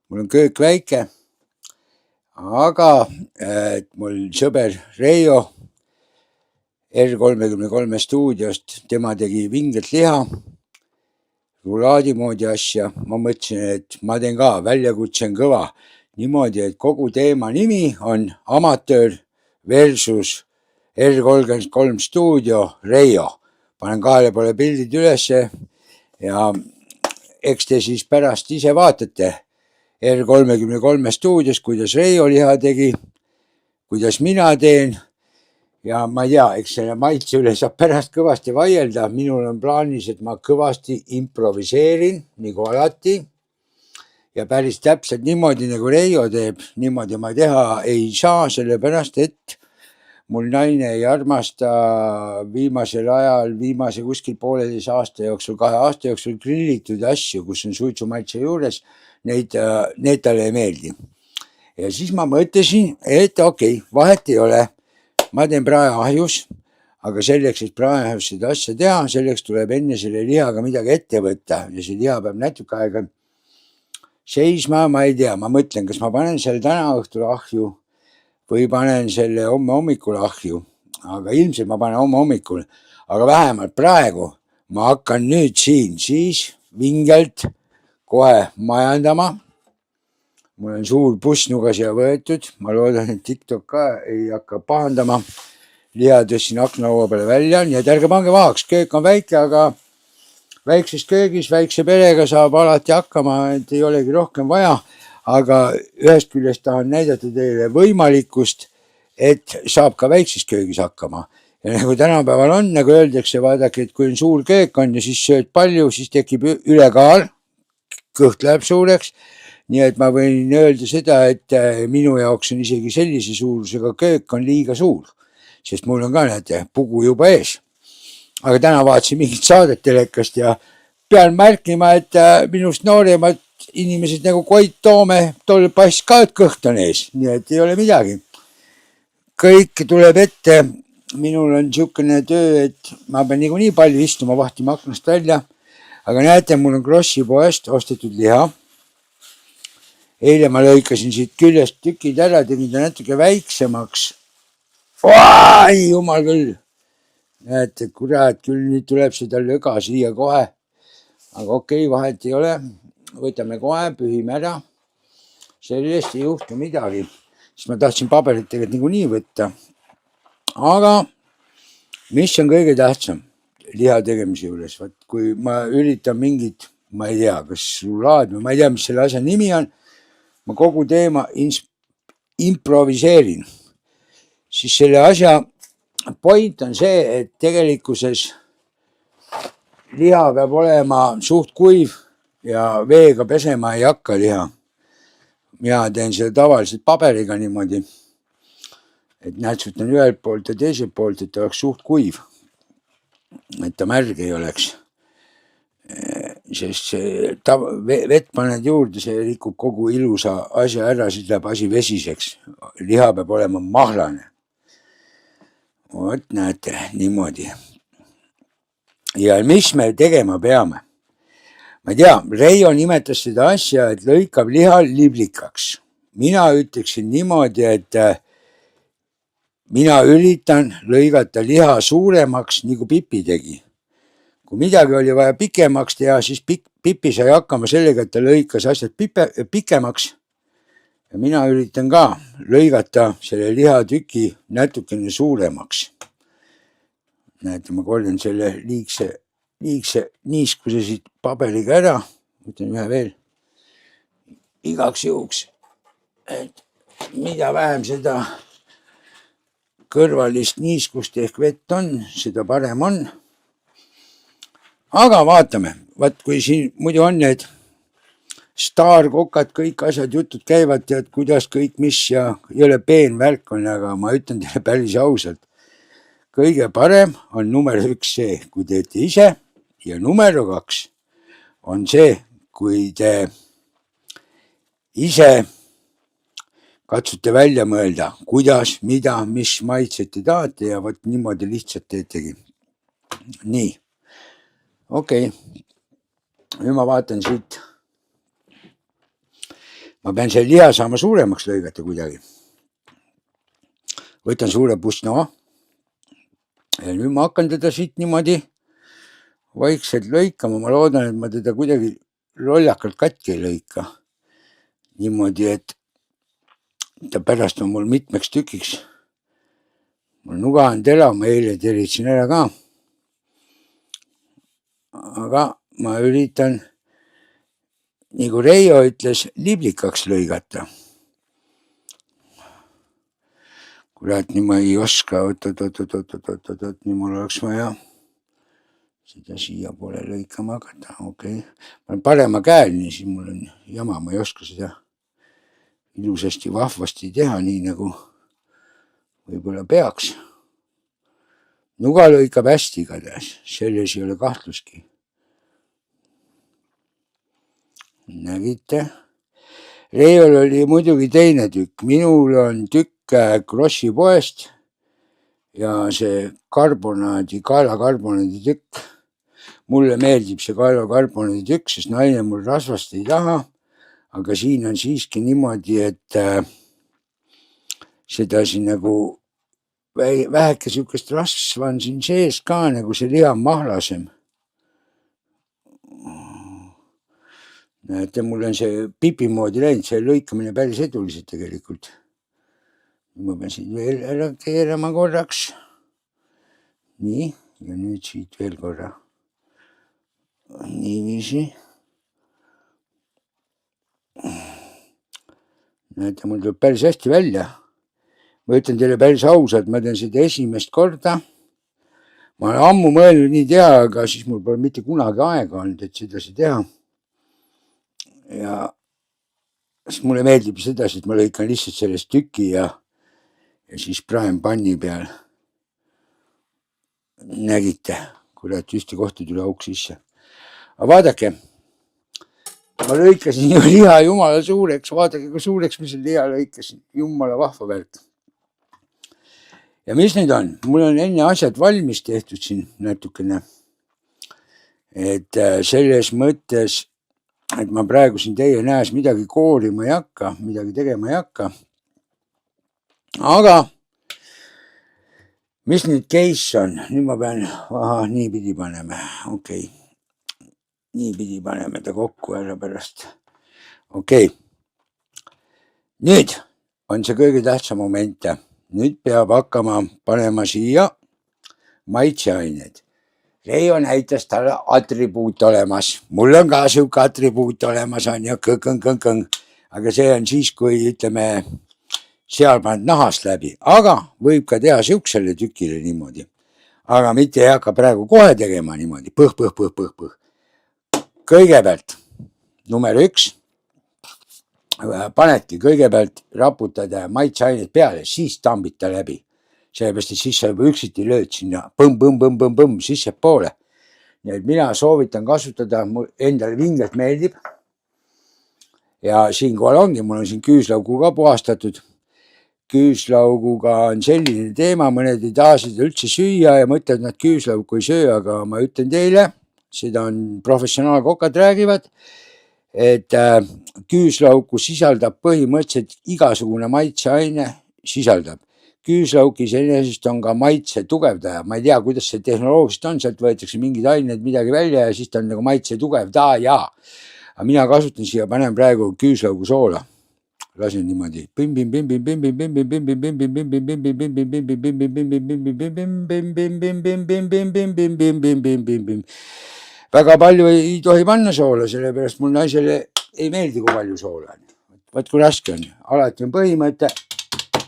mul on köök väike, aga mul sõber Reijo R33 stuudiost, tema tegi vinget liha, rulaadi moodi asja. Ma mõtlesin, et ma teen ka, väljakutse on kõva. Niimoodi, et kogu teema nimi on amatöör versus R33 stuudio Reijo. Panen kahele poole pildid ülesse ja eks te siis pärast ise vaatate R33 stuudios, kuidas Reijo liha tegi, kuidas mina teen. Ja ma ei tea, eks selle maitse üle saab pärast kõvasti vaielda. Minul on plaanis, et ma kõvasti improviseerin, nagu alati. Ja päris täpselt niimoodi, nagu Reijo teeb, niimoodi ma teha ei saa, sellepärast, et mul naine ei armasta viimasel ajal, viimase kuskil 1,5 aasta jooksul, 2 aasta jooksul grillitud asju, kus on suitsumaitse juures, need talle ei meeldi. Ja siis ma mõtlesin, et okei, vahet ei ole. Ma teen praeahjus, aga selleks, et praeahjus seda asja teha, selleks tuleb enne selle lihaga midagi ette võtta ja see liha peab natuke aega seisma, ma ei tea, ma mõtlen, kas ma panen selle täna õhtul ahju või panen selle homme hommikul ahju, aga ilmselt ma panen homme hommikul, aga vähemalt praegu ma hakkan nüüd siin siis vingelt kohe majandama. Mul on suur pussnuga siia võetud, ma loodan, et TikTok ka ei hakka pahandama. Liha tõssin aknalaua peale välja, nii et ärge pange vahaks, köök on väike, aga väikses köögis, väikse perega saab alati hakkama, et ei olegi rohkem vaja, aga ühest küljest tahan näidata teile võimalikkust, et saab ka väikses köögis hakkama. Ja nagu tänapäeval on, nagu öeldakse, vaadake, et kui on suur köök on ja siis sööd palju, siis tekib ülekaal, kõht läheb suureks. Nii et ma võin öelda seda, et minu jaoks on isegi sellise suurusega köök on liiga suur, sest mul on ka näete pugu juba ees. Aga täna vaatasin mingit saadet telekast ja pean märkima, et minust nooremad inimesed nagu Koit Toome, tol pass ka, et kõht on ees, nii et ei ole midagi. Kõik tuleb ette, minul on niisugune töö, et ma pean niikuinii palju istuma, vahtima aknast välja, aga näete, mul on Grossi poest ostetud liha. Eile ma lõikasin siit küljest tükid ära, tegin ta natuke väiksemaks. Ai, jumal küll. Näete, kurat, küll nüüd tuleb seda löga siia kohe. Aga okei, vahet ei ole. Võtame kohe, pühime ära. Sellest ei juhtu midagi. Siis ma tahtsin paberit tegelikult niikuinii võtta. Aga mis on kõige tähtsam liha tegemise juures? Kui ma üritan mingit, ma ei tea, kas rulaad või ma ei tea, mis selle asja nimi on, ma kogu teema improviseerin, siis selle asja point on see, et tegelikkuses liha peab olema suht kuiv ja veega pesema ei hakka liha. Mina teen seda tavaliselt paberiga niimoodi, et nätsutan ühelt poolt ja teiselt poolt, et oleks suht kuiv, et ta märg ei oleks. Sest vett paned juurde, see rikub kogu ilusa asja ära, siis läheb asi vesiseks. Liha peab olema mahlane. Vot näete, niimoodi. Ja mis me tegema peame? Ma ei tea, Reijo nimetas seda asja, et lõikab liha liblikaks. Mina ütleksin niimoodi, et mina üritan lõigata liha suuremaks, nagu Pipi tegi. Kui midagi oli vaja pikemaks teha, siis Pipi sai hakkama sellega, et ta lõikas asjad pikemaks. Ja mina üritan ka lõigata selle lihatüki natukene suuremaks. Näete, ma korjan selle liigse niiskuse siit paberiga ära. Võtan ühe veel igaks juhuks, et mida vähem seda kõrvalist niiskust ehk vett on, seda parem on. Aga vaatame, kui siin muidu on need staarkokad, kõik asjad, jutud käivad, tead, kuidas kõik mis ja ei ole peen värk on, aga ma ütlen teile päris ausalt. Kõige parem on number 1 see, kui teete ise ja number 2 on see, kui te ise katsute välja mõelda, kuidas, mida, mis maitset te tahate ja võt niimoodi lihtsalt teetegi. Nii. Okei, nüüd ma vaatan siit. ma pean selle liha saama suuremaks lõigata kuidagi. Võtan suure pussnoa ja nüüd ma hakkan teda siit niimoodi vaikselt lõikama. Ma loodan, et ma teda kuidagi lollakalt katki ei lõika. Niimoodi, et ta pärast on mul mitmeks tükiks. Mul nuga on terav, ma eile teritsin ära ka. Aga ma üritan, nagu Reijo ütles, liblikaks lõigata. Kurat, nii ma ei oska, oot, nii mul oleks vaja seda siia poole lõikama hakata, okei. Ma olen parema käel, nii siis mul on jama, ma ei oska seda ilusasti vahvasti teha, nii nagu võib-olla peaks. Nuga lõikab hästi igatahes, selles ei ole kahtluski. Nägite? Reiol oli muidugi teine tükk. Minul on tükk Krossi poest ja see kaelakarbonaadi tükk. Mulle meeldib see kaelakarbonaadi tükk, sest naine mul rasvast ei taha. Aga siin on siiski niimoodi, et seda siin nagu väheke sihukest rasva on siin sees ka, nagu see liha mahlasem. Näete, mul on see pipi moodi läinud, see lõikamine päris eduliselt tegelikult. Ma pean siin veel ära keerama korraks. Nii, ja nüüd siit veel korra. Niiviisi. Näete, mul tuleb päris hästi välja. Ma ütlen teile päris ausalt, ma teen seda esimest korda. Ma olen ammu mõelnud nii teha, aga siis mul pole mitte kunagi aega olnud, et sedasi teha. Ja siis mulle meeldib sedasi, et ma lõikan lihtsalt sellest tüki ja siis praen panni peal. Nägite, kurat, ühte kohta tuli auk sisse. Aga vaadake, ma lõikasin ju liha jumala suureks. Vaadake, kui suureks ma selle liha lõikasin. Jumala vahva värk. Ja mis nüüd on? Mul on enne asjad valmis tehtud siin natukene. Et selles mõttes, et ma praegu siin teie näes midagi koorima ei hakka, midagi tegema ei hakka. Aga mis nüüd case on? Nüüd ma pean, nii pidi paneme. Okei. Nii pidi paneme ta kokku ära pärast. Okei. Nüüd on see kõige tähtsam moment. Nüüd peab hakkama panema siia maitseained. Reijo näitas talle atribuut olemas. Mul on ka siuke atribuut olemas, on ja kõng. Aga see on siis, kui ütleme, seal paned nahast läbi. Aga võib ka teha siuksele tükile niimoodi. Aga mitte ei hakka praegu kohe tegema niimoodi. Põh. Kõigepealt, number 1. Panedki kõigepealt raputada maitseaineid peale, siis tambid ta läbi. Sellepärast, et siis sa juba üksiti lööd sinna põmm, sisse poole. Nii et mina soovitan kasutada, mul endale vingelt meeldib. Ja siinkohal ongi, mul on siin küüslaugu ka puhastatud. Küüslauguga on selline teema, mõned ei taha seda üldse süüa ja mõtlevad, nad küüslaugu ei söö, aga ma ütlen teile, seda on professionaalkokad räägivad, et küüslauku sisaldab põhimõtteliselt igasugune maitseaine sisaldab. Küüslauk iseenesest on ka maitse tugevdaja. Ma ei tea, kuidas see tehnoloogiliselt on, sealt võetakse mingid ained midagi välja ja siis ta on nagu maitse tugevdaja. Aga mina kasutan siia, panen praegu küüslaugu soola. Lasen niimoodi. Väga palju ei tohi panna soola, sellepärast mul naisele ei meeldi, kui palju soola on. Vaat kui raske on. Alati on põhimõte,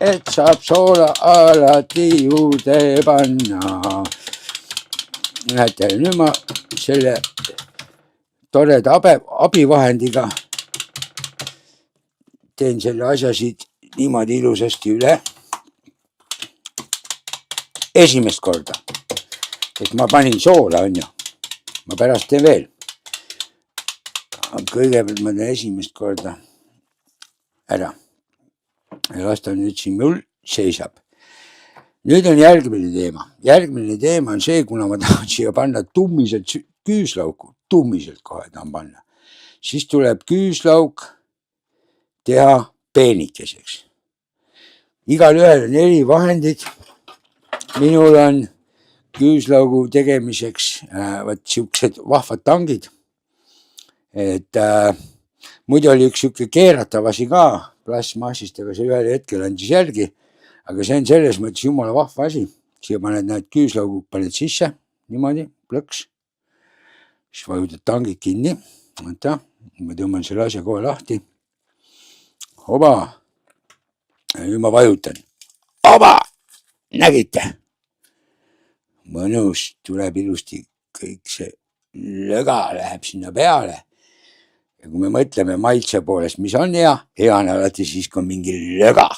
et saab soola alati juurde panna. Näete, nüüd ma selle toreda abivahendiga teen selle asja siit niimoodi ilusasti üle. Esimest korda. Et ma panin soola, on ju. Ma pärast teen veel. Kõigepealt ma teen esimest korda ära. Ja las ta nüüd siin mul seisab. Nüüd on järgmine teema. Järgmine teema on see, kuna ma tahan siia panna tummiselt küüslauku. Tummiselt kohe tahan panna. Siis tuleb küüslauk, teha peenikeseks. Igal ühel on eri vahendid. Minul on küüslaugu tegemiseks võt siuksed vahvad tangid. Et muidu oli üks siuke keeratav asi ka plastmassist, aga see ühel hetkel andis järgi. Aga see on selles mõttes jumala vahva asi. Siia paned need küüslaugu, paned sisse, niimoodi, plõks. Siis vajutad tangid kinni. Võta, ma tõmban selle asja kohe lahti. Oba. Ja nüüd ma vajutan. Oba! Nägite? Mõnus, tuleb ilusti kõik see löga läheb sinna peale. Ja kui me mõtleme maitse poolest, mis on hea on alati siis, kui on mingi löga.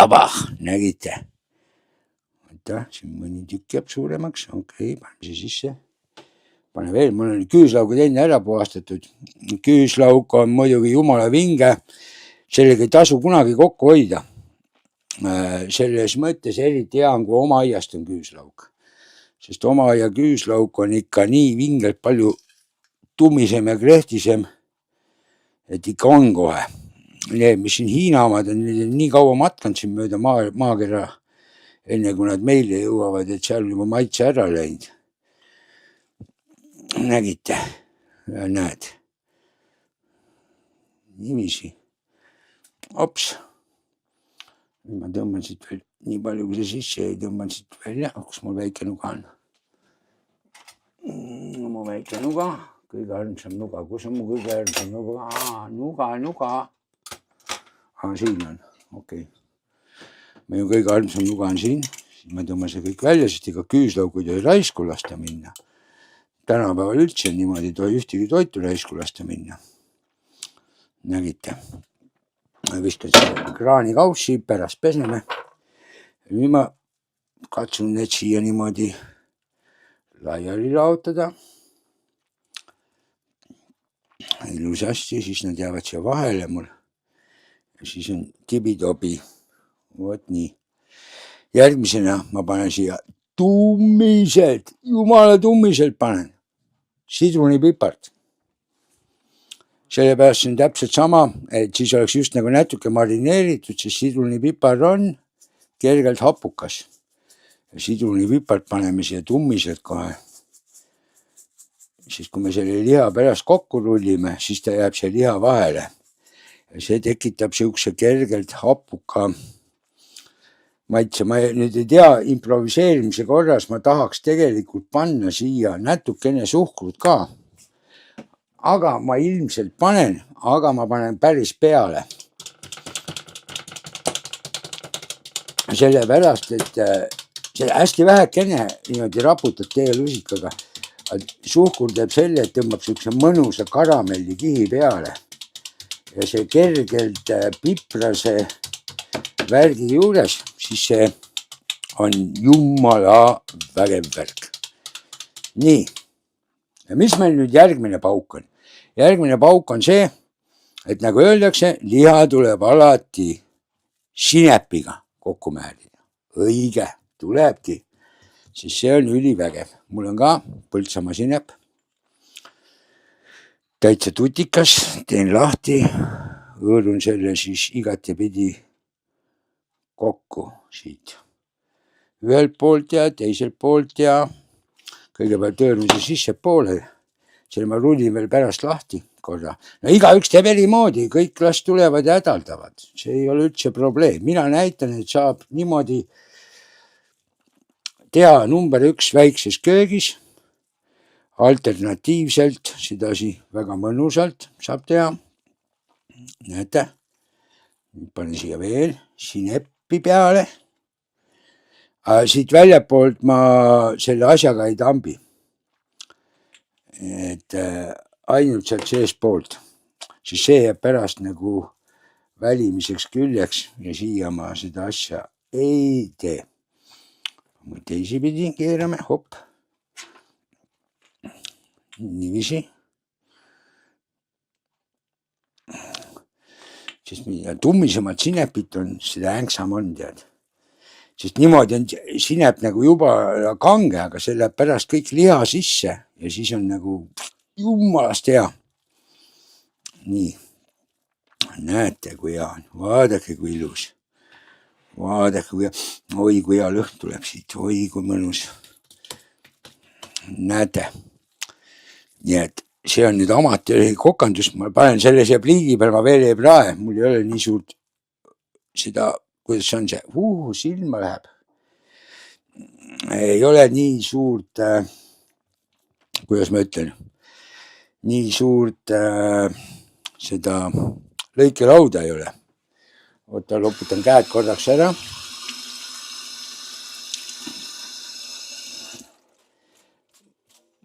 Oba, nägite? Võta, siin mõni tükk jääb suuremaks. Okei, paneme see sisse. Pane veel, mul on küüslaugud enne ära puhastatud. Küüslauk on muidugi jumala vinge. Sellega ei tasu kunagi kokku hoida. Selles mõttes eriti hea on, kui oma aiast on küüslauk. Sest oma aia küüslauk on ikka nii vingelt palju tummisem ja krehtisem, et ikka on kohe. Need, mis siin Hiina omad on, nii kaua matkanud siin mööda maakera, enne kui nad meile jõuavad, et seal juba maitse ära läinud. Nägite? Ja näed. Niiviisi. Ops. Nüüd ma tõmban siit veel nii palju, kui see sisse ei tõmban siit välja. Kus mul väike nuga on? Mu väike nuga. Kõige armsam nuga. Kus on mu kõige armsam nuga? Nuga. Siin on. Okei. Meie kõige armsam nuga on siin. Siis ma tõmban see kõik välja, sest ega küüslaugu ei tohi raisku lasta minna. Tänapäeval üldse niimoodi ei tohi ühtegi toitu raisku lasta minna. Nägite? Viskan selle kraanikaussi, pärast peseme. Nüüd ma katsun need siia niimoodi laiali laotada. Ilusasti, siis nad jäävad siia vahele mul. Ja siis on tibidobi. Vot nii. Järgmisena ma panen siia tummiselt, jumala tummiselt panen sidrunipipart. Sellepärast see on täpselt sama, et siis oleks just nagu natuke marineeritud, sest sidrunipipar on kergelt hapukas. Ja sidrunipipart paneme siia tummiselt kohe. Siis kui me selle liha pärast kokku rullime, siis ta jääb see liha vahele. Ja see tekitab siukse kergelt hapuka maitse. Ma nüüd ei tea, improviseerimise korras ma tahaks tegelikult panna siia natukene suhkrut ka. Aga ma ilmselt panen, aga ma panen päris peale. Sellepärast, et see hästi vähekene niimoodi raputad teelusikaga. Suhkur teeb selle, et tõmbab siukse mõnusa karamelli kihi peale. Ja see kergelt piprase värgi juures, siis see on jumala vägev värk. Nii. Ja mis meil nüüd järgmine pauk on? Järgmine pauk on see, et nagu öeldakse, liha tuleb alati sinepiga kokku määrida. Õige, tulebki. Siis see on ülivägev. Mul on ka Põltsamaa sinep. Täitsa tutikas, teen lahti, õõrun selle siis igatepidi kokku siit. Ühelt poolt ja teiselt poolt ja kõigepealt õõrun see sisse poole. Selle ma rullin veel pärast lahti korra. No igaüks teeb eri moodi, kõik las tulevad ja hädaldavad. See ei ole üldse probleem. Mina näitan, et saab niimoodi teha number 1 väikses köögis. Alternatiivselt, sedasi väga mõnusalt saab teha. Näete, panen siia veel sineppi peale. Siit väljapoolt ma selle asjaga ei tambi. Et ainult sealt sees poolt. Siis see jääb pärast nagu välimiseks küljeks ja siia ma seda asja ei tee. Teisipidi keerame, hopp. Niiviisi. Sest mida tummisemad sinepit on, seda änksam on, tead. Sest niimoodi on sinep nagu juba kange, aga see läheb pärast kõik liha sisse ja siis on nagu jumalast hea. Nii. näete, kui hea on, vaadake, kui ilus. Vaadake, kui hea, oi, kui hea lõhn tuleb siit, oi, kui mõnus. Näete. Nii et see on nüüd amatööri kokandus, ma panen selle siia pliidi peal, ma veel ei prae, mul ei ole nii suurt seda, kuidas on see, silma läheb. Ei ole nii suurt, kuidas ma ütlen, nii suurt seda lõikelauda ei ole. Oota, loputan käed korraks ära.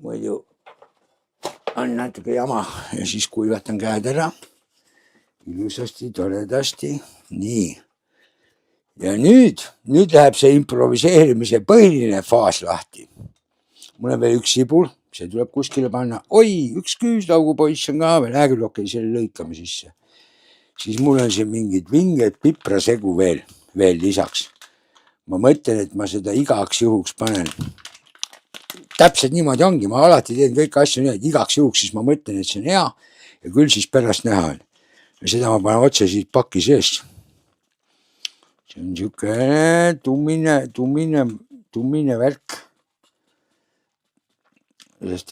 Muidu on natuke jama ja siis kuivatan käed ära. Ilusasti, toredasti. Nii. Ja nüüd läheb see improviseerimise põhiline faas lahti. Mul on veel üks sibul, see tuleb kuskile panna. Oi, üks küüslaugu poiss on ka veel, küll okei, selle lõikame sisse. Siis mul on siin mingid vinged piprasegu veel lisaks. Ma mõtlen, et ma seda igaks juhuks panen. Täpselt niimoodi ongi, ma alati teen kõik asju nii, et igaks juhuks siis ma mõtlen, et see on hea ja küll siis pärast näha on. Ja seda ma panen otse siit paki seest. See on niisugune tummine värk. Sest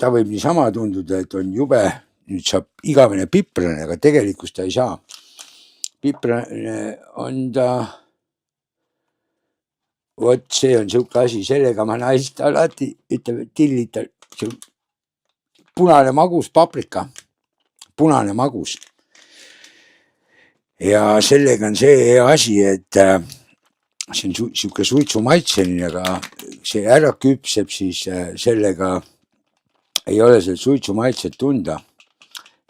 ta võib niisama tunduda, et on jube, nüüd saab igavene piprane, aga tegelikult ta ei saa. Piprane on ta, vot see on niisugune asi, sellega ma naist alati ütleme tillitan, punane magus paprika, punane magus. Ja sellega on see hea asi, et see on niisugune suitsumaitseline, aga see ära küpseb siis sellega, ei ole seal suitsumaitset tunda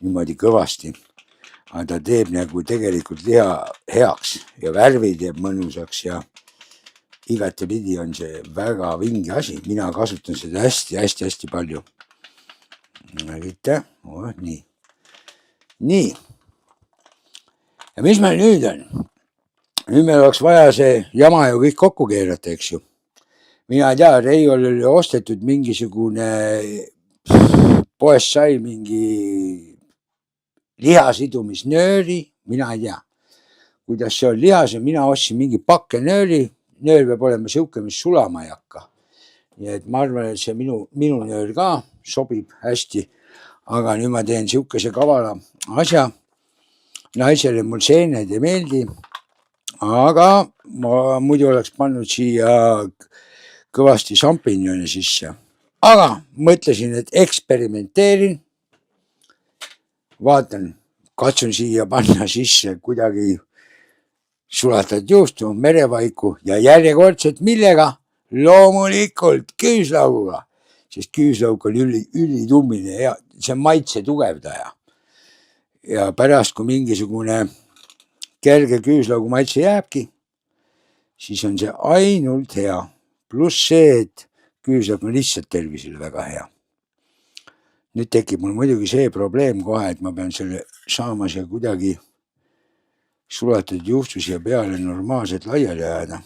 niimoodi kõvasti. Aga ta teeb nagu tegelikult liha heaks ja värvi teeb mõnusaks ja igatepidi on see väga vinge asi. Mina kasutan seda hästi palju. Nägite? Nii. Nii. Ja mis meil nüüd on? Nüüd meil oleks vaja see jama ju kõik kokku keerata, eks ju. Mina ei tea, Reiol oli ostetud mingisugune, poest sai mingi lihasidumisnööri, mina ei tea, kuidas see on lihas ja mina ostsin mingi pakke nööri. Nöör peab olema siuke, mis sulama ei hakka. Nii et ma arvan, et see minu nöör ka sobib hästi. Aga nüüd ma teen siukese kavala asja. Naisele mul seened ei meeldi, aga ma muidu oleks pannud siia kõvasti šampinjone sisse. Aga mõtlesin, et eksperimenteerin. Vaatan, katsun siia panna sisse kuidagi sulatat juustu, merevaiku ja järjekordselt millega? Loomulikult küüslauguga, sest küüslauk on ülitummine ja see on maitse tugevdaja. Ja pärast, kui mingisugune kerge küüslaugu maitse jääbki, siis on see ainult hea. Pluss see, et küüslauk on lihtsalt tervisele väga hea. Nüüd tekib mul muidugi see probleem kohe, et ma pean selle saama siia kuidagi sulatud juhtu siia peale normaalselt laiali ajada.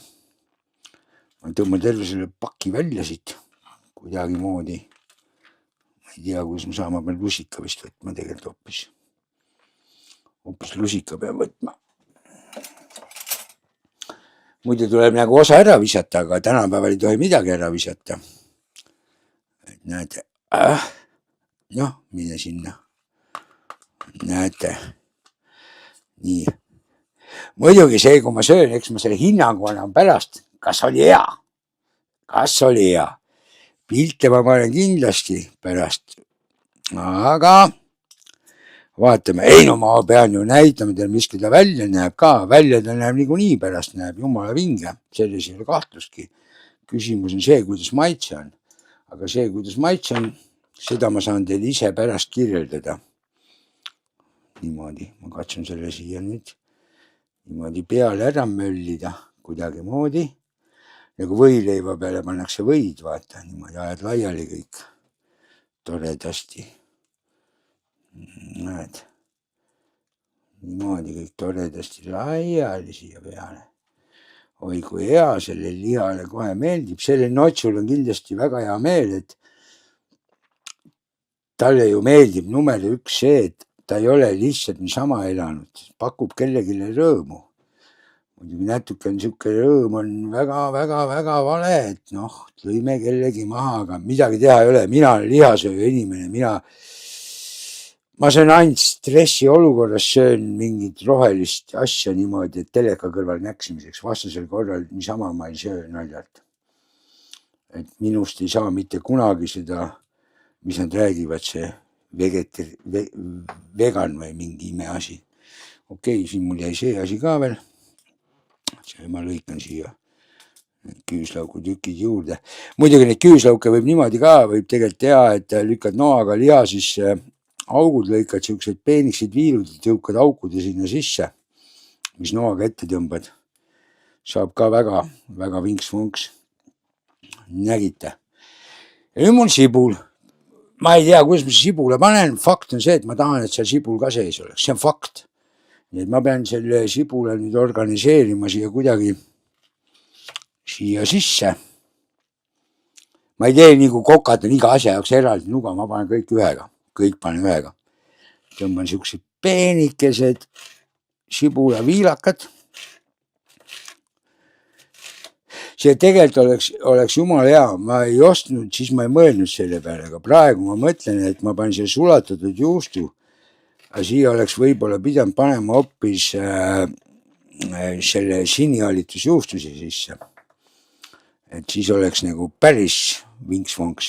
Ma tõmban terve selle paki välja siit kuidagi moodi. Ma ei tea, kuidas ma saan, ma pean lusika vist võtma tegelikult hoopis lusika pean võtma. Muidu tuleb nagu osa ära visata, aga tänapäeval ei tohi midagi ära visata. Et näete, noh, mine sinna. Näete. Nii. Muidugi see, kui ma söön, eks ma selle hinnangu annan pärast, kas oli hea. Pilte ma panen kindlasti pärast. Aga vaatame, ei no ma pean ju näitama teile, mis ta välja näeb ka. Välja ta näeb niikuinii pärast, näeb jumala vinge. Selles ei ole kahtlustki. Küsimus on see, kuidas maitse on. Aga see, kuidas maitse on, seda ma saan teile ise pärast kirjeldada. Niimoodi, ma katsun selle siia nüüd niimoodi peale ära möllida kuidagi moodi. Nagu võileiva peale pannakse võid, vaata, niimoodi ajad laiali kõik toredasti. Näed, niimoodi kõik toredasti laiali siia peale. Oi, kui hea selle lihale kohe meeldib. Selle notsul on kindlasti väga hea meel, et talle ju meeldib number 1 see, et ta ei ole lihtsalt niisama elanud, pakub kellegile rõõmu. Muidugi natuke on siuke rõõm on väga vale, et noh, lõime kellegi maha, aga midagi teha ei ole. Mina olen lihasööja inimene, ma söön ainult stressi olukorras, söön mingit rohelist asja niimoodi, et teleka kõrval näksimiseks. Vastasel korral niisama ma ei söö naljalt. Et minust ei saa mitte kunagi seda, mis nad räägivad, see vegan või mingi imeasi. Okei, siin mul jäi see asi ka veel. See ma lõikan siia küüslauku tükid juurde. Muidugi neid küüslauke võib niimoodi ka, võib tegelikult teha, et lükkad noaga liha sisse, augud lõikad siuksed peeniksid viilud, tõukad aukude sinna sisse, mis noaga ette tõmbad. Saab ka väga vinks-vunks. Nägite. Ja nüüd mul sibul. Ma ei tea, kuidas ma sibule panen. Fakt on see, et ma tahan, et seal sibul ka sees oleks. See on fakt. Nii et ma pean selle sibule nüüd organiseerima siia kuidagi siia sisse. Ma ei tee nagu kokad on iga asja jaoks eraldi nuga, ma panen kõik ühega. Kõik panen ühega. Tõmban siuksed peenikesed sibula viilakad. See tegelikult oleks jumala hea. Ma ei ostnud, siis ma ei mõelnud selle peale, aga praegu ma mõtlen, et ma panen selle sulatatud juustu. Aga siia oleks võib-olla pidanud panema hoopis selle sinialitusjuustuse sisse. Et siis oleks nagu päris vinks-vonks.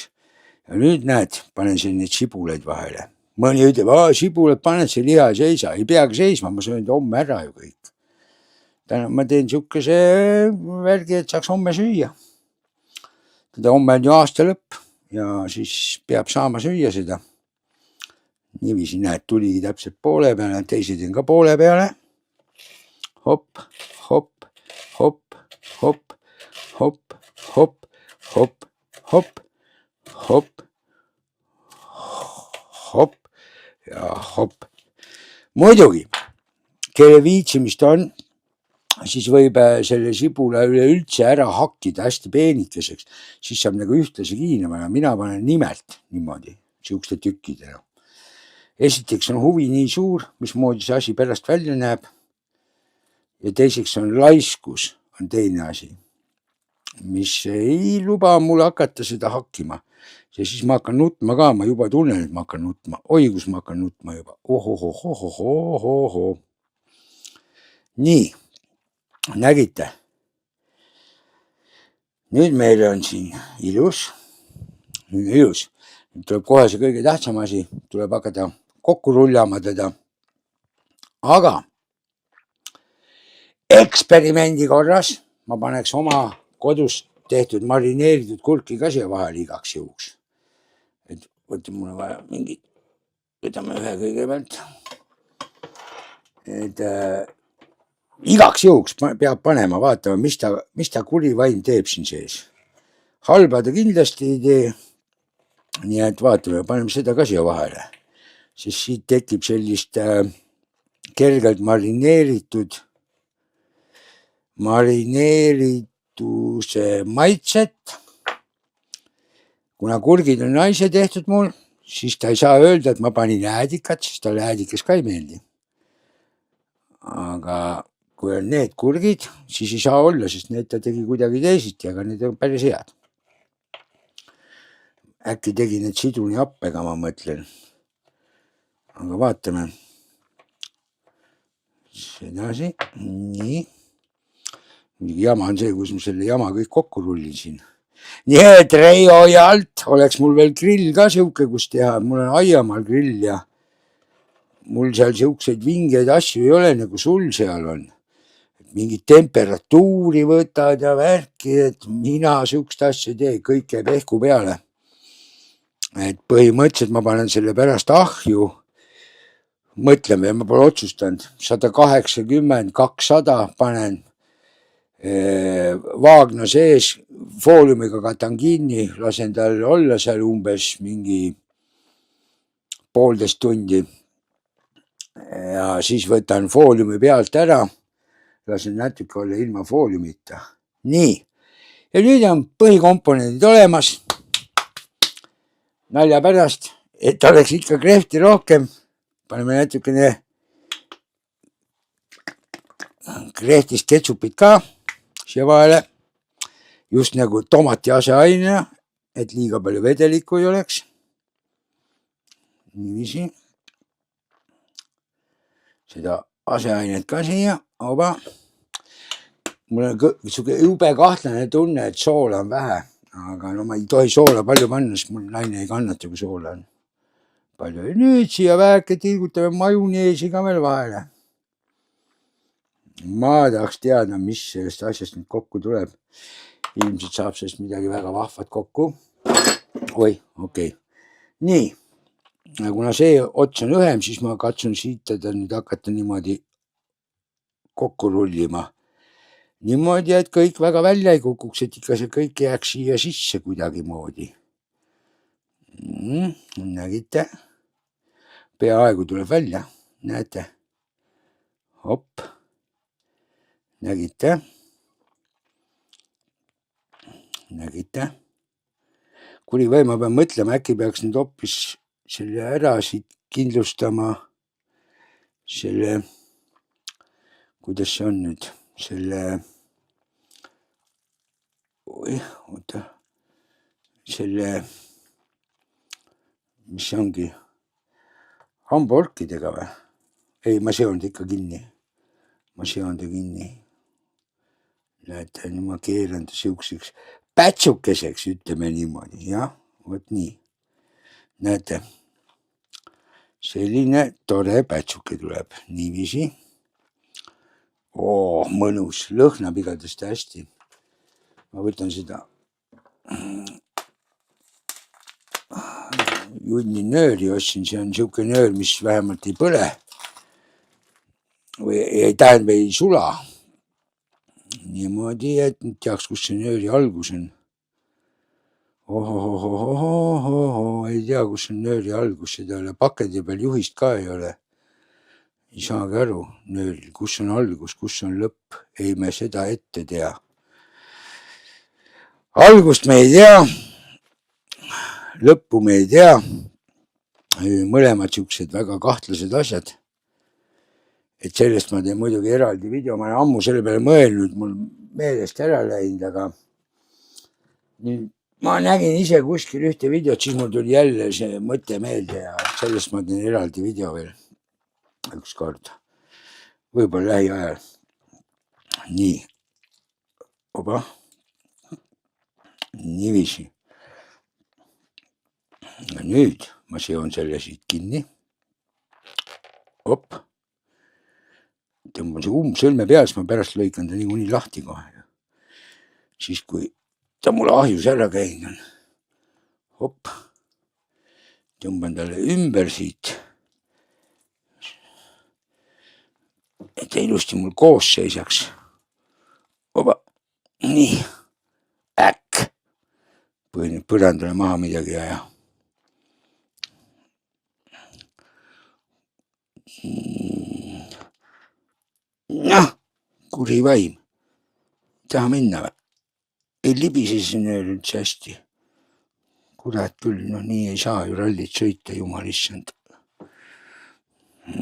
Ja nüüd näed, panen siin neid sibuleid vahele. Mõni ütleb, sibuled paned see liha ei seisa. Ei peagi seisma, ma söön homme ära ju kõik. Täna ma teen siukese värgi, et saaks homme süüa. Teda homme on ju aasta lõpp ja siis peab saama süüa seda. Niiviisi näed, tuligi täpselt poole peale, teised on ka poole peale. Hopp, hopp, hopp, hopp, hopp, hopp, hopp, hopp, hopp, hopp ja hopp. Muidugi, kelle viitsimist on, siis võib selle sibula üleüldse ära hakkida hästi peenikeseks. Siis saab nagu ühtlase kiinama ja mina panen nimelt niimoodi, siukeste tükkidena. Esiteks on huvi nii suur, mismoodi see asi pärast välja näeb. Ja teiseks on laiskus, on teine asi, mis ei luba mul hakata seda hakkima. Ja siis ma hakkan nutma ka, ma juba tunnen, et ma hakkan nutma. Oi, kus ma hakkan nutma juba. Ohohohohohohoho. Nii, nägite. Nüüd meil on siin ilus. Nüüd tuleb kohe see kõige tähtsam asi, tuleb hakata kokku rullama teda. Aga eksperimendi korras ma paneks oma kodus tehtud marineeritud kurki ka siia vahele igaks juhuks. Et võtta mul on vaja mingit, võtame ühe kõigepealt. Et igaks juhuks peab panema, vaatama, mis ta kuri vaim teeb siin sees. Halba ta kindlasti ei tee. Nii et vaatame, paneme seda ka siia vahele. Siis siit tekib sellist kergelt marineerituse maitset. Kuna kurgid on naise tehtud mul, siis ta ei saa öelda, et ma panin äädikat, siis talle äädikas ka ei meeldi. Aga kui on need kurgid, siis ei saa olla, sest need ta tegi kuidagi teisiti, aga need on päris head. Äkki tegi need sidruni happega, ma mõtlen. Aga vaatame. Sedasi, nii. Jama on see, kus ma selle jama kõik kokku rullin siin. Nii et Reijo ja alt oleks mul veel grill ka siuke, kus teha. Mul on aiamaal grill ja mul seal siukseid vingeid asju ei ole, nagu sul seal on. Mingit temperatuuri võtad ja värki, et mina siukest asja tee, kõik käib ehku peale. Et põhimõtteliselt ma panen selle pärast ahju. Mõtleme, ma pole otsustanud. 180, 200 panen vaagna sees, fooliumiga katan kinni, lasen tal olla seal umbes mingi 1,5 tundi. Ja siis võtan fooliumi pealt ära, lasen natuke olla ilma fooliumita. Nii, ja nüüd on põhikomponendid olemas. Nalja pärast, et oleks ikka krehvti rohkem, paneme natukene krehtist ketsupit ka siia vahele. Just nagu tomati aseainena, et liiga palju vedelikku ei oleks. Niiviisi. Seda aseainet ka siia. Oba. Mul on siuke jube kahtlane tunne, et soola on vähe. Aga no ma ei tohi soola palju panna, sest mul naine ei kannata, kui soola on palju. Ja nüüd siia väheke tilgutame majuneesi ka veel vahele. Ma tahaks teada, mis sellest asjast nüüd kokku tuleb. Ilmselt saab sellest midagi väga vahvat kokku. Oi, okei. Nii. Kuna see ots on õhem, siis ma katsun siitada nüüd hakata niimoodi kokku rullima. Niimoodi, et kõik väga välja ei kukuks, et ikka see kõik jääks siia sisse kuidagi moodi. Nägite? Peaaegu tuleb välja. Näete? Hopp. Nägite? Nägite? Kuri või, ma pean mõtlema, äkki peaks nüüd hoopis selle ära siit kindlustama selle, kuidas see on nüüd, selle, oota, selle, mis see ongi, hamburkidega või? Ei, ma seon ta ikka kinni. Ma seon ta kinni. Näete, nüüd ma keeran ta siukseks pätsukeseks, ütleme niimoodi, jah, vot nii. Näete, selline tore pätsuke tuleb, niiviisi. Mõnus, lõhnab igadest hästi. Ma võtan seda junni nööri ostsin, see on siuke nöör, mis vähemalt ei põle või ei sula. Niimoodi, et nüüd teaks, kus see nööri algus on. Ei tea, kus on nööri algus, seda ei ole pakendi peal, juhist ka ei ole. Ei saagi aru nööril, kus on algus, kus on lõpp. Ei me seda ette tea. Algust me ei tea, lõppu me ei tea. Mõlemad siuksed väga kahtlased asjad. Et sellest ma teen muidugi eraldi video, ma olen ammu selle peale mõelnud, mul meelest ära läinud, aga nüüd ma nägin ise kuskil ühte videot, siis mul tuli jälle see mõte meelde ja sellest ma teen eraldi video veel üks kord. Võib-olla lähiajal. Nii. Oba. Niiviisi. Ja nüüd ma seon selle siit kinni. Op. Tõmban see sõlme peal, siis ma pärast lõikan ta niikuinii lahti kohe. Siis kui ta mul ahjus ära käinud on. Hopp. Tõmban talle ümber siit. Et ta ilusti mul koos seisaks. Oba. Nii. Äkk. Põrandale maha midagi ja. Noh, kuri vaim. Taha minna või? Ei libise see nöör üldse hästi. Kurat küll, no nii ei saa ju rallit sõita, jumal issand.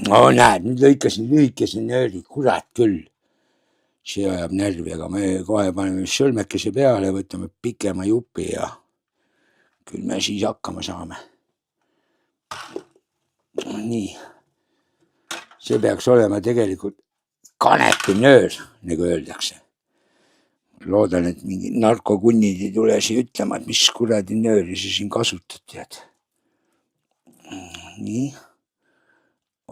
No näed, nüüd lõikasin lühikese nööri, kurat küll. See ajab närvi, aga me kohe paneme sõlmekese peale, võtame pikema jupi ja küll me siis hakkama saame. Nii. See peaks olema tegelikult kanepinöör, nagu öeldakse. Loodan, et mingi narkokunnid ei tule siia ütlema, et mis kuradi nööri see siin kasutad. Nii.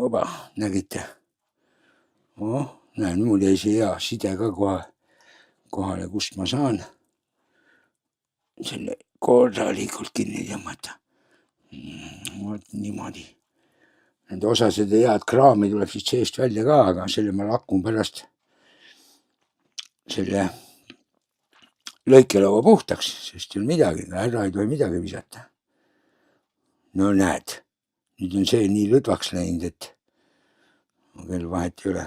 Oba, nägite? Näen, mul jäi see hea side ka kohale, kust ma saan selle korralikult kinni tõmmata. Vot niimoodi. Nende osased head kraami tuleb siis seest välja ka, aga selle ma lakun pärast selle lõikelaua puhtaks, sest ei ole midagi, ära ei tohi midagi visata. No näed, nüüd on see nii lõdvaks läinud, et veel vahet ei ole.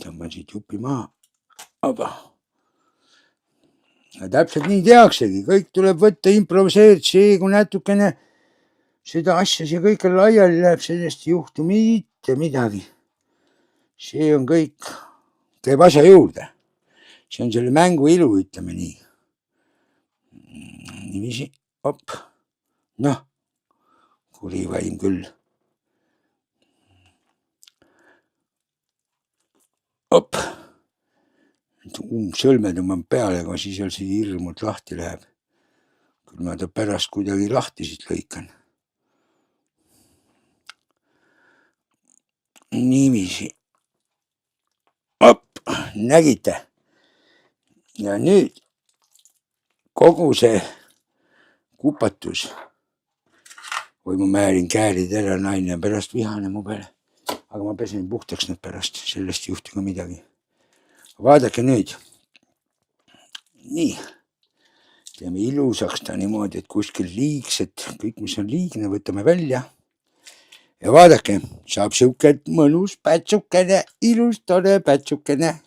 Tõmban siit jupi maha. Oba. Ja täpselt nii teaksegi, kõik tuleb võtta improviseerid, see kui natukene seda asja see kõik laiali läheb, sellest ei juhtu mitte midagi. See on kõik, käib asja juurde. See on selle mängu ilu, ütleme nii. Niiviisi, op. Noh, kuri vaim küll. Op. Sõlme tõmban peale, aga siis see hirmult lahti läheb. Küll ma ta pärast kuidagi lahti siit lõikan. Niiviisi. Op, nägite. Ja nüüd kogu see kupatus või ma määrin käärid ära, naine pärast vihane mu peale. Aga ma pesen puhtaks need pärast, sellest ei juhtu ka midagi. Vaadake nüüd. Nii. Teeme ilusaks ta niimoodi, et kuskil liigsed, kõik mis on liigne, võtame välja. Ja vaadake, saab siuke mõnus pätsukene, ilus tore pätsukene.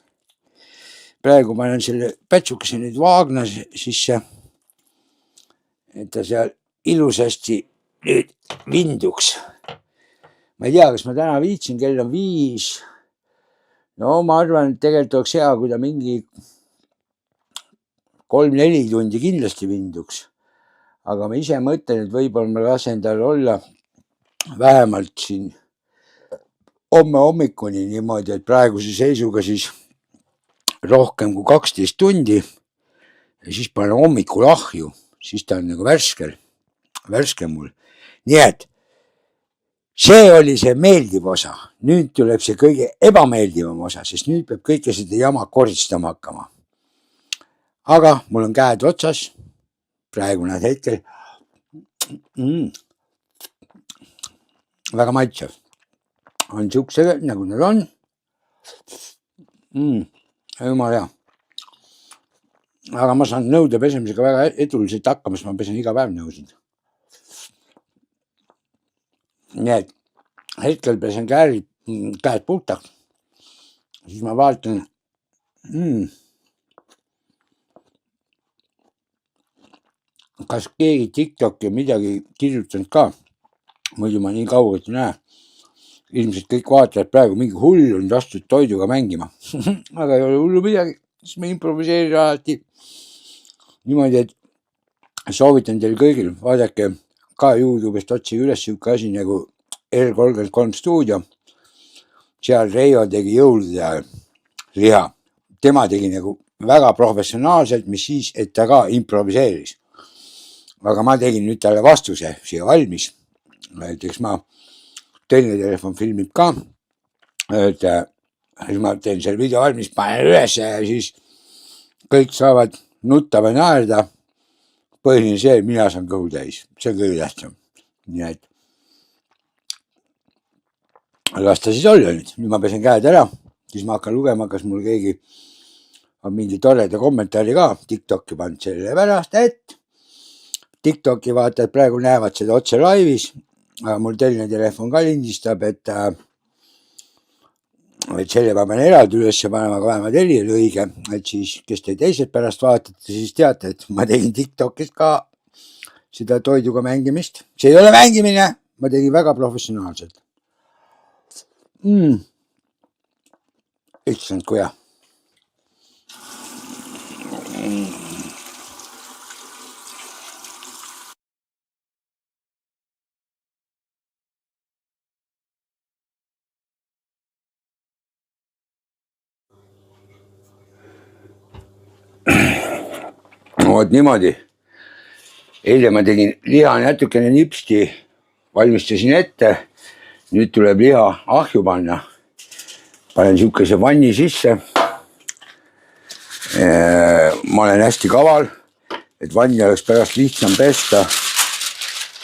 Praegu ma olen selle pätsukese nüüd vaagna sisse, et ta seal ilusasti nüüd vinduks. Ma ei tea, kas ma täna viitsin, kell on 5. No ma arvan, et tegelikult oleks hea, kui ta mingi 3-4 tundi kindlasti vinduks. Aga ma ise mõtlen, et võib-olla ma lasen tal olla vähemalt siin homme hommikuni niimoodi, et praeguse seisuga siis rohkem kui 12 tundi ja siis panen hommikul ahju, siis ta on nagu värske mul. Nii et see oli see meeldiv osa. Nüüd tuleb see kõige ebameeldivam osa, sest nüüd peab kõike seda jama koristama hakkama. Aga mul on käed otsas, praegu näed hetkel väga maitsev. On siuksega, nagu nad on. Jumal hea. Aga ma saan nõude pesemisega väga eduliselt hakkama, sest ma pesen iga päev nõusid. Nii et hetkel pesen käed puhtaks. Siis ma vaatan, kas keegi TikToki midagi kirjutanud ka. Muidu ma nii kaugelt ei näe. Ilmselt kõik vaatajad praegu mingi hull on lastud toiduga mängima. Aga ei ole hullu midagi, siis me improviseerime alati. Niimoodi, et soovitan teil kõigil, vaadake ka YouTube'ist otsige üles siuke asi nagu R33 stuudio. Seal Reijo tegi jõulude liha. Tema tegi nagu väga professionaalselt, mis siis, et ta ka improviseeris. Aga ma tegin nüüd talle vastuse siia valmis. Näiteks ma teine telefon filmib ka, et siis ma teen selle video valmis, panen üles ja siis kõik saavad nutta või naerda. Põhiline see, mina saan kõhu täis, see on kõige tähtsam. Nii et las ta siis olla nüüd. Nüüd ma pesen käed ära, siis ma hakkan lugema, kas mul keegi on mingi toreda kommentaari ka TikToki pannud selle pärast, et TikToki vaatajad praegu näevad seda otse laivis. Aga mul teine telefon ka lindistab, et selle ma pean eraldi üles panema, aga vähemalt heli oli õige, et siis, kes te teised pärast vaatate, siis teate, et ma tegin TikTokis ka seda toiduga mängimist. See ei ole mängimine, ma tegin väga professionaalselt. Issand, kui hea. Vot niimoodi. Eile ma tegin liha natukene nipsti, valmistasin ette. Nüüd tuleb liha ahju panna. Panen siukese vanni sisse. Ma olen hästi kaval, et vanni oleks pärast lihtsam pesta.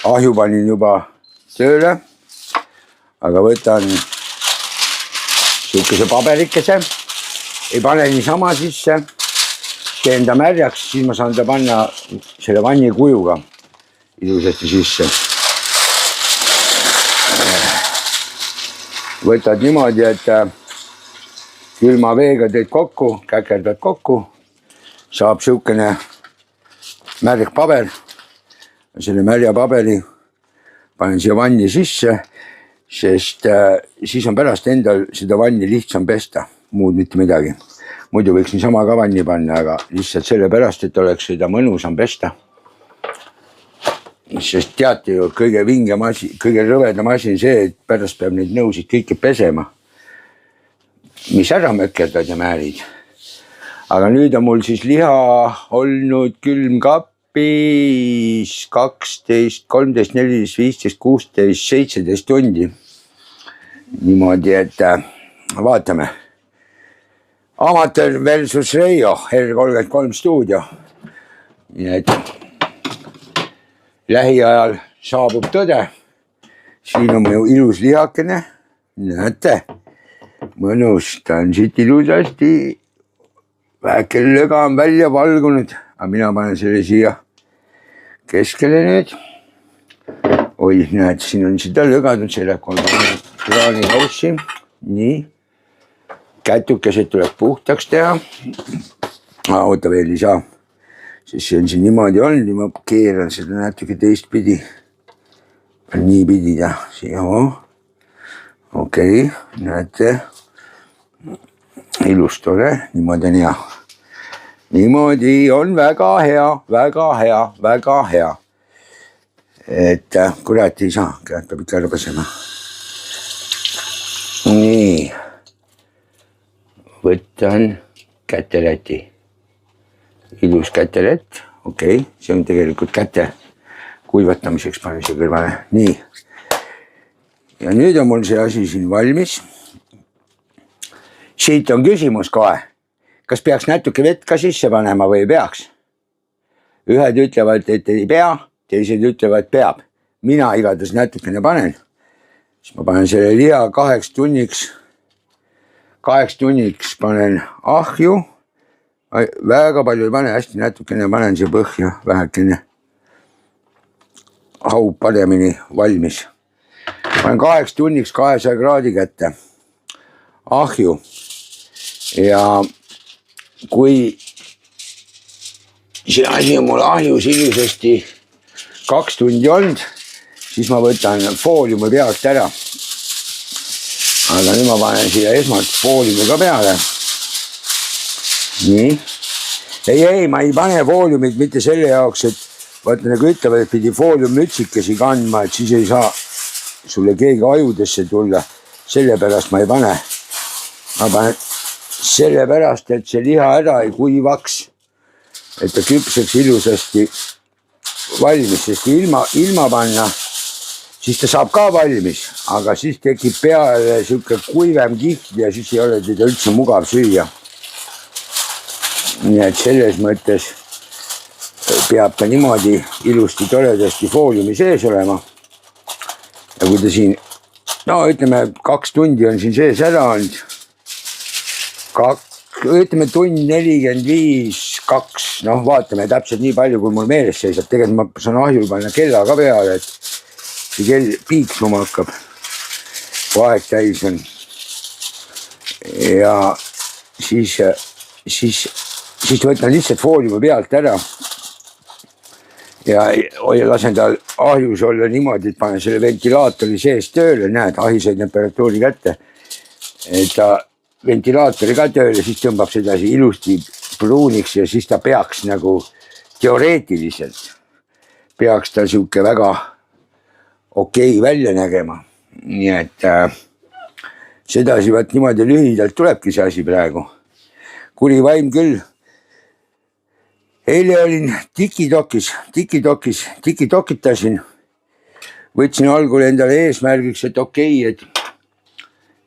Ahju panin juba tööle, aga võtan siukese paberikese. Ei pane niisama sisse. Teen ta märjaks, siis ma saan ta panna selle vanni kujuga ilusasti sisse. Võtad niimoodi, et külma veega teed kokku, käkerdad kokku, saab siukene märg paber. Selle märja paberi panen siia vanni sisse, sest siis on pärast endal seda vanni lihtsam pesta, muud mitte midagi. Muidu võiks niisama ka vanni panna, aga lihtsalt sellepärast, et oleks seda mõnusam pesta. Sest teate ju, kõige vingem asi, kõige rõvedam asi on see, et pärast peab neid nõusid kõike pesema, mis ära mökerdad ja määrid. Aga nüüd on mul siis liha olnud külmkapis 12, 13, 14, 15, 16, 17 tundi. Niimoodi, et vaatame. Amateur versus Reio, R33 stuudio. Nii et lähiajal saabub tõde. Siin on mu ilus lihakene. Näete, mõnus, ta on siit ilusasti. Väike löga on välja valgunud, aga mina panen selle siia keskele nüüd. Oi, näed, siin on seda lögadnud, see läheb kraani kaussi. Nii, kätukesed tuleb puhtaks teha. Oota veel ei saa, sest see on siin niimoodi olnud ja ma keeran seda natuke teistpidi. Nii pidi teha, siia. Okei, näete. Ilus tore, niimoodi on hea. Niimoodi on väga hea, väga hea, väga hea. Et kurat ei saa, käed peab ikka ära pesema. Nii. Võtan käteräti. Ilus käterätt, okei. See on tegelikult käte kuivatamiseks panen siia kõrvale. Nii. Ja nüüd on mul see asi siin valmis. Siit on küsimus kohe, kas peaks natuke vett ka sisse panema või ei peaks? Ühed ütlevad, et ei pea, teised ütlevad, et peab. Mina igatahes natukene panen. Siis ma panen selle liha 8 tunniks panen ahju. Väga palju ei pane, hästi natukene panen siia põhja, vähekene. Haub paremini valmis. Panen 8 tunniks 200 kraadi kätte. Ahju. Ja kui see asi on mul ahjus ilusasti 2 tundi olnud, siis ma võtan fooliumi pealt ära. Aga nüüd ma panen siia esmalt fooliumi ka peale. Nii. Ei, ma ei pane fooliumit mitte selle jaoks, et vaata nagu ütlevad, et pidi fooliummütsikesi kandma, et siis ei saa sulle keegi ajudesse tulla. Sellepärast ma ei pane. Ma panen sellepärast, et see liha ära ei kuivaks, et ta küpseks ilusasti valmis, sest kui ilma panna, siis ta saab ka valmis, aga siis tekib peale siuke kuivem kiht ja siis ei ole teda üldse mugav süüa. Nii et selles mõttes peab ta niimoodi ilusti toredasti fooliumi sees olema. Ja kui ta siin, no ütleme 2 tundi on siin sees ära olnud, ütleme tund 45, 2, noh vaatame täpselt nii palju, kui mul meeles seisab. Tegelikult ma saan ahjul panna kella ka peale, et see kell piiksuma hakkab, kui aeg täis on. Ja siis võtan lihtsalt fooliumi pealt ära ja lasen tal ahjus olla niimoodi, et panen selle ventilaatori sees tööle, näed, ahi sai temperatuuri kätte, et ta ventilaatori ka tööle, siis tõmbab seda ilusti pruuniks ja siis ta peaks nagu teoreetiliselt peaks ta siuke väga okei välja nägema. Nii et sedasi vaat niimoodi lühidalt tulebki see asi praegu. Kuri vaim küll. Eile olin tikitokitasin. Võtsin algul endale eesmärgiks, et okei, et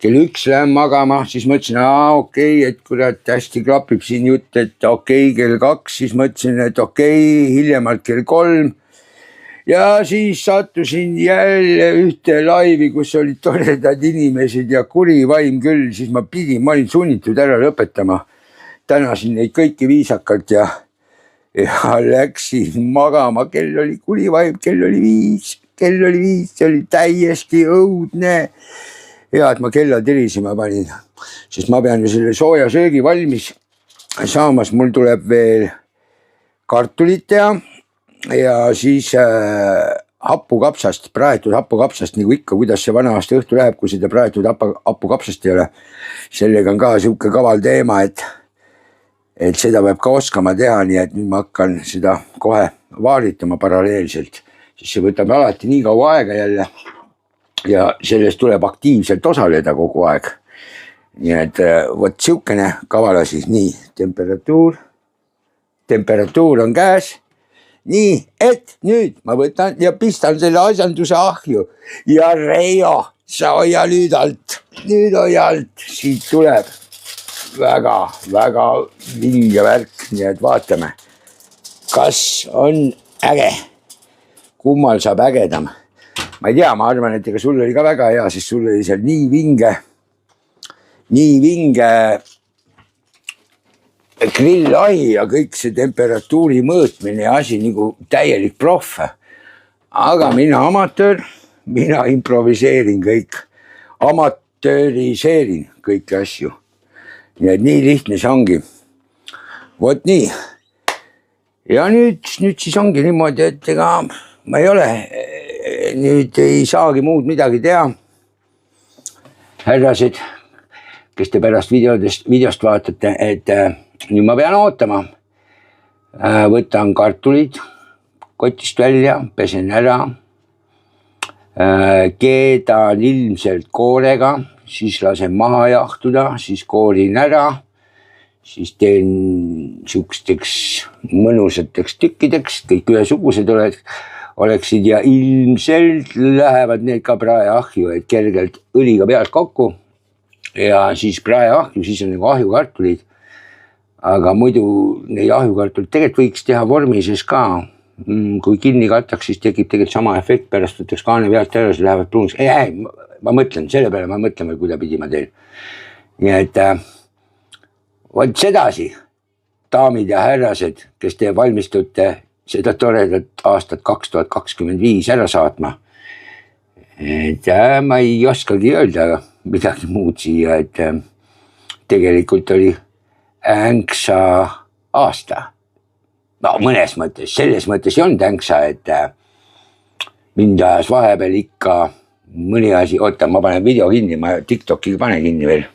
kell 1 lähen magama, siis mõtlesin, okei, et kurat hästi klapib siin jutt, et okei, kell 2, siis mõtlesin, et okei, hiljemalt kell 3. Ja siis sattusin jälle ühte laivi, kus olid toredad inimesed ja kuri vaim küll, siis ma olin sunnitud ära lõpetama. Tänasin neid kõiki viisakalt ja läksin magama, kell oli kuri vaim, kell oli 5, see oli täiesti õudne. Ja, et ma kella tirisima panin, sest ma pean ju selle sooja söögi valmis saamas. Mul tuleb veel kartulit teha ja siis hapukapsast, praetud hapukapsast, nagu ikka, kuidas see vana aasta õhtu läheb, kui seda praetud hapukapsast ei ole. Sellega on ka siuke kaval teema, et seda peab ka oskama teha, nii et nüüd ma hakkan seda kohe vaaritama paralleelselt, siis see võtab alati nii kaua aega jälle ja sellest tuleb aktiivselt osaleda kogu aeg. Nii et võt siukene kavalasi, nii temperatuur on käes. Nii, et nüüd ma võtan ja pistan selle asjanduse ahju ja Reijo, sa hoia nüüd alt, siit tuleb väga vinge värk, nii et vaatame, kas on äge, kummal saab ägedam. Ma ei tea, ma arvan, et ega sul oli ka väga hea, sest sul oli seal nii vinge grillahi ja kõik see temperatuuri mõõtmine ja asi nagu täielik proff. Aga mina amatöör, mina improviseerin kõik, amatööriseerin kõiki asju. Nii et nii lihtne see ongi. Vot nii. Ja nüüd siis ongi niimoodi, et ega ma ei ole, nüüd ei saagi muud midagi teha. Härrased, kes te pärast videost vaatate, et nüüd ma pean ootama. Võtan kartulid kotist välja, pesen ära, keedan ilmselt koorega, siis lasen maha jahtuda, siis koorin ära, siis teen siukesteks mõnusateks tükkideks, kõik ühesugused oleksid ja ilmselt lähevad need ka praeahju, et kergelt õliga pealt kokku ja siis praeahju, siis on nagu ahjukartulid. Aga muidu neid ahjukartulit tegelikult võiks teha vormi sees ka. Kui kinni kataks, siis tekib tegelikult sama efekt, pärast võtaks kaane pealt ära, siis lähevad pruuns. Ei, ma mõtlen, selle peale ma mõtlen veel, kuidapidi ma teen. Nii et võt sedasi, daamid ja härrased, kes te valmistute seda toredat aastat 2025 ära saatma. Et ma ei oskagi öelda midagi muud siia, et tegelikult oli änksa aasta. No mõnes mõttes, selles mõttes ei olnud änksa, et mind ajas vahepeal ikka mõni asi, oota, ma panen video kinni, ma TikToki pane kinni veel.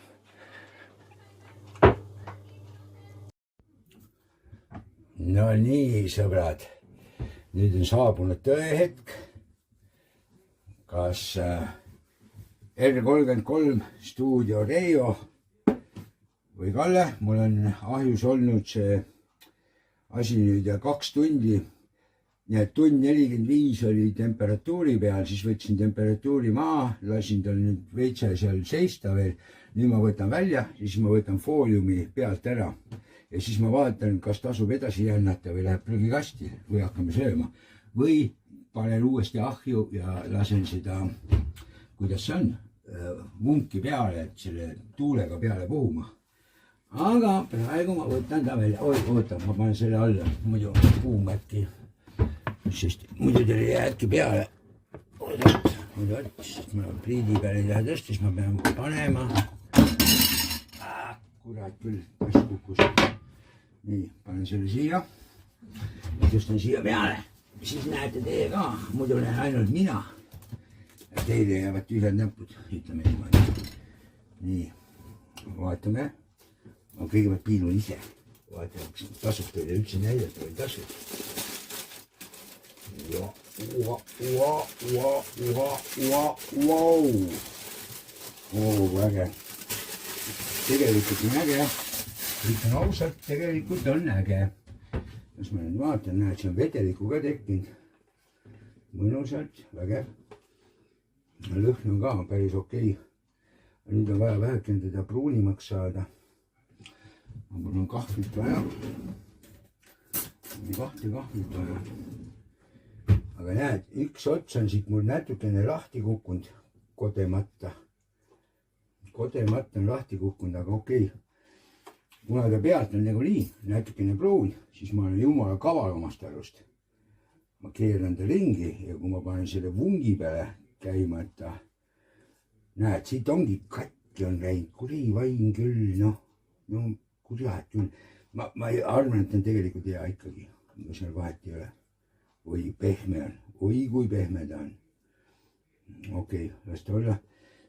No nii, sõbrad, nüüd on saabunud tõehetk, kas R33 stuudio Reijo või Kalle, mul on ahjus olnud see asi nüüd 2 tundi, nii et tund 45 oli temperatuuri peal, siis võtsin temperatuuri maha, lasin tal nüüd veitse seal seista veel, nüüd ma võtan välja, siis ma võtan fooliumi pealt ära ja siis ma vaatan, kas tasub edasi jännata või läheb prügikasti või hakkame sööma või panen uuesti ahju ja lasen seda, kuidas see on, vunki peale, et selle tuulega peale puhuma. Aga praegu ma võtan ta välja, oota, ma panen selle alla, muidu kuum äkki, sest muidu teil ei jää äkki peale. Oot, sest ma pliidi peale ei taha tõsta, siis ma pean panema. Kurat küll, kas kukkus. Nii, panen selle siia, tõstan siia peale, siis näete teie ka, muidu näen ainult mina. Teile jäävad tühjad näpud, ütleme niimoodi. Nii, vaatame. Ma kõigepealt piilun ise, vaatame, kas tasub teile üldse näidata või tasub. Äge. Tegelikult on äge, ütlen ausalt, tegelikult on äge. Kas ma nüüd vaatan, näed, see on vedeliku ka tekkinud. Mõnusalt, vägev. Lõhn on ka päris okei. Nüüd on vaja vähekene teda pruunimaks saada. Mul on kahvlit vaja. Kahvlit vaja. Aga näed, üks ots on siit mul natukene lahti kukkunud kodematta. Kodematta on lahti kukkunud, aga okei. Kuna ta pealt on nagu nii, natukene pruun, siis ma olen jumala kaval omast arust. Ma keeran ta ringi ja kui ma panen selle vungi peale käima, et ta näed, siit ongi katki on läinud, kuri vain küll, no kurat küll. Ma arvan, et on tegelikult hea ikkagi, kui seal vahet ei ole. Või pehme on, oi kui pehme ta on. Okei, las ta olla.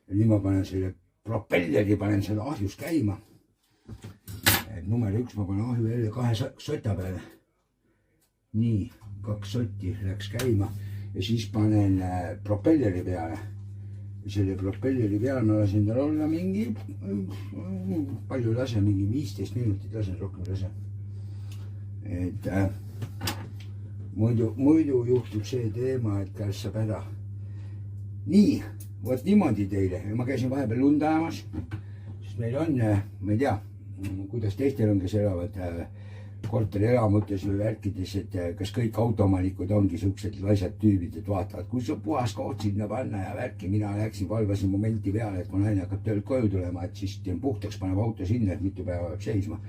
Ja nüüd ma panen selle propelleri, panen selle ahjus käima. Et number 1 ma panen ahju jälle 2 sota peale. Nii, 2 sotti läks käima ja siis panen propelleri peale. Ja selle propelleri peale ma lasen tal olla mingi, palju lase, mingi 15 minutit lasen, rohkem lase. Et muidu juhtub see teema, et käes saab ära. Nii, vot niimoodi teile. Ma käisin vahepeal lund ajamas, sest meil on, ma ei tea, kuidas teistel on, kes elavad korterelamutes või värkides, et kas kõik automanikud ongi siuksed laisad tüübid, et vaatavad, kui see puhas koht sinna panna ja värki. Mina läksin, valvasin momenti peale, et kui naine hakkab töölt koju tulema, et siis teen puhtaks, paneb auto sinna, et mitu päeva peab seisma.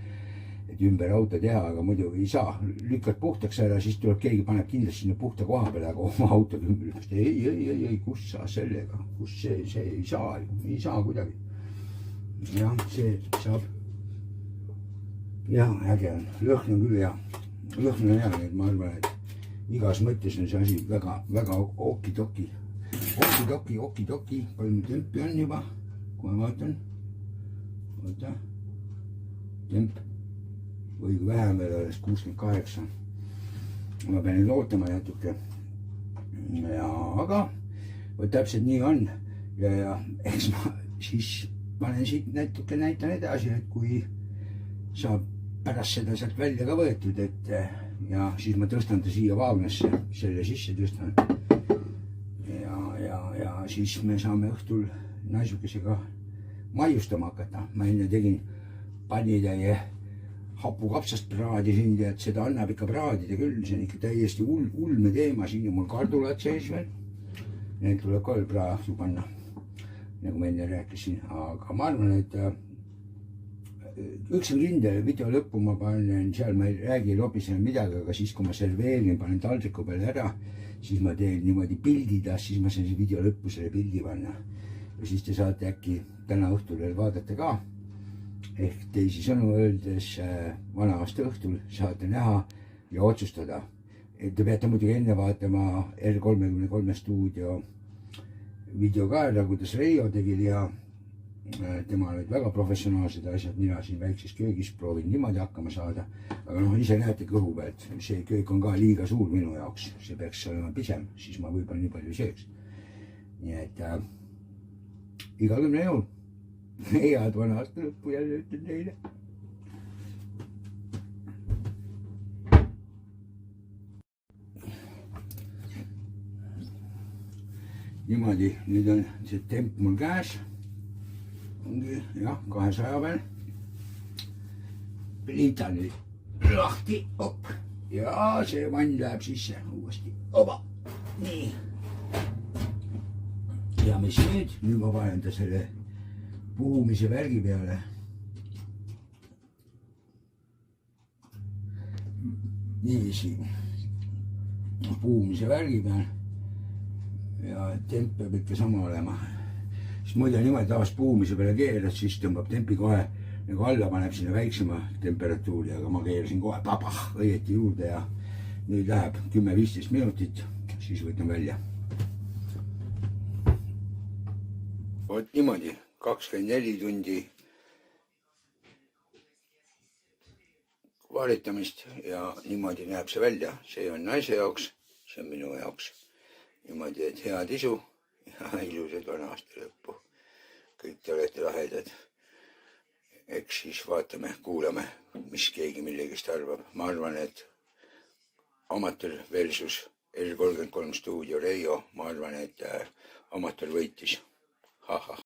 Et ümber auto teha, aga muidu ei saa. Lükkad puhtaks ära, siis tuleb keegi, paneb kindlasti sinna puhta koha peale, aga oma autoga ümber lükkast. Ei, kus sa sellega, kus see ei saa kuidagi. Jah, see saab. Jah, äge on. Lõhn on küll hea. Lõhn on hea, et ma arvan, et igas mõttes on see asi väga okidoki. Okidoki. Palju tempi on juba, kui ma vaatan. Oota. Temp. Või kui vähem veel alles 68. Ma pean nüüd ootama natuke. Aga võt täpselt nii on. Ja eks ma siis panen siit natuke näitan edasi, et kui saab pärast seda sealt välja ka võetud, et ja siis ma tõstan ta siia vaagnasse, selle sisse tõstan. Ja siis me saame õhtul naisukesega maiustama hakata. Ma enne tegin pannitäie hapukapsast praadisin, et seda annab ikka praadida küll, see on ikka täiesti ulme teema, siin on mul kardulad sees veel. Need tuleb ka veel praadu panna, nagu ma enne rääkisin, aga ma arvan, et üks on kindel, video lõppu ma panen, seal ma ei räägi lobisena midagi, aga siis kui ma serveerin, panen taldriku peale ära, siis ma teen niimoodi pildidas, siis ma saan see video lõppu selle pildi panna. Ja siis te saate äkki täna õhtul veel vaadata ka. Ehk teisi sõnu öeldes vana aasta õhtul saate näha ja otsustada. Te peate muidugi enne vaatama R33 stuudio video ka ära, kuidas Reijo tegi liha. Tema olid väga professionaalsed asjad, mina siin väikses köögis proovin niimoodi hakkama saada. Aga ise näete kõhu pealt, see köök on ka liiga suur minu jaoks, see peaks olema pisem, siis ma võib-olla nii palju sööks. Nii et iga 10 jõul. Head vana aasta lõppu jälle ütlen teile. Niimoodi, nüüd on see temp mul käes. Ongi, jah, 200 peal. Liitan nüüd lahti, op. Ja see vann läheb sisse uuesti. Oba, nii. Ja mis nüüd? Nüüd ma panen ta selle puhumise värgi peale. Niiviisi. Puhumise värgi peal. Ja temp peab ikka sama olema. Siis muide niimoodi tavast puhumise peale keerad, siis tõmbab tempi kohe nagu alla, paneb sinna väiksema temperatuuri, aga ma keerasin kohe õieti juurde ja nüüd läheb 10-15 minutit, siis võtan välja. Vot niimoodi, 24 tundi varitamist ja niimoodi näeb see välja. See on naise jaoks, see on minu jaoks. Niimoodi, et head isu ja ilusad vana aasta lõppu. Kõik te olete lahedad. Eks siis vaatame, kuulame, mis keegi millegist arvab. Ma arvan, et amatöör versus R33 stuudio Reijo, ma arvan, et amatöör võitis.